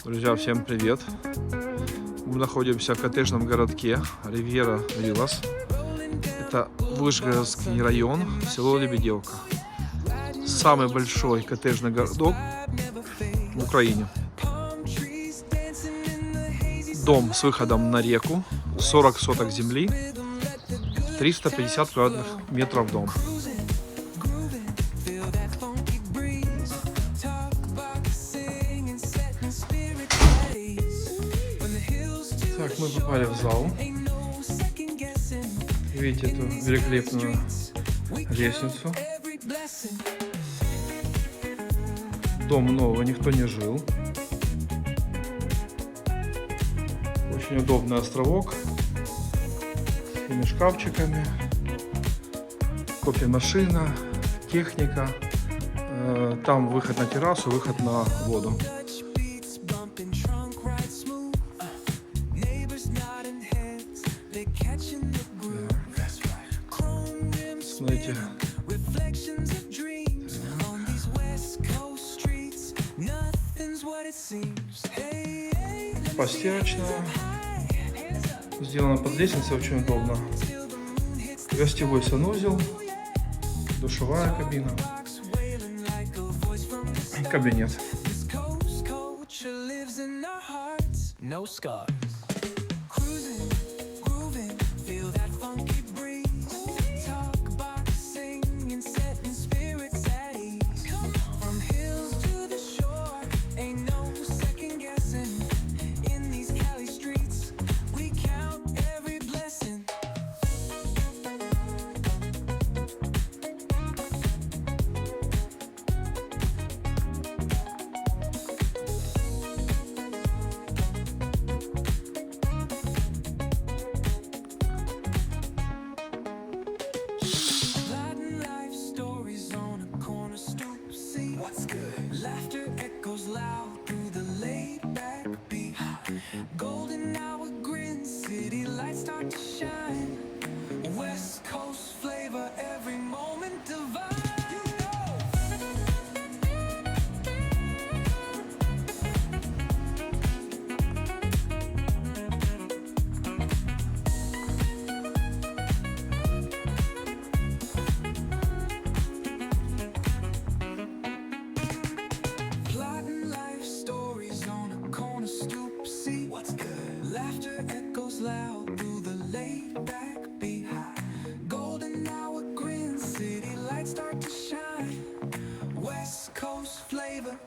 Друзья, всем привет! Мы находимся в коттеджном городке Riviera Village. Это Вышгородский район, село Лебедевка. Самый большой коттеджный городок в Украине. Дом с выходом на реку, 40 соток земли, 350 квадратных метров дом. Так, мы попали в зал. Видите эту великолепную лестницу. Дом нового, никто не жил. Очень удобный островок с такими шкафчиками, кофемашина, техника. Там выход на террасу, выход на воду. Смотрите. Постирочная. Сделано под лестницей, очень удобно. Гостевой санузел, душевая кабина, кабинет.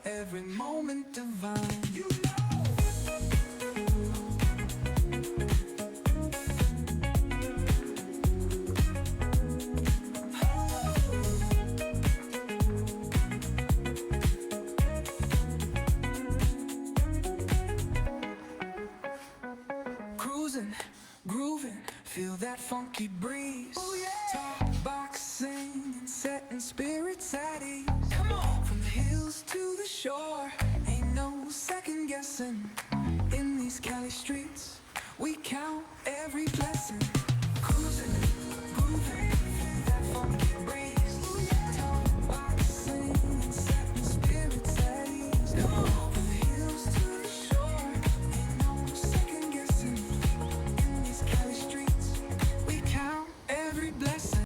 Every moment divine, you cruising, grooving, feel that funky breeze. Oh, yeah. Talk boxing and setting spirits at ease. Come on, from the hills to the shore, ain't no second guessing. In these Cali streets, we count every blessing.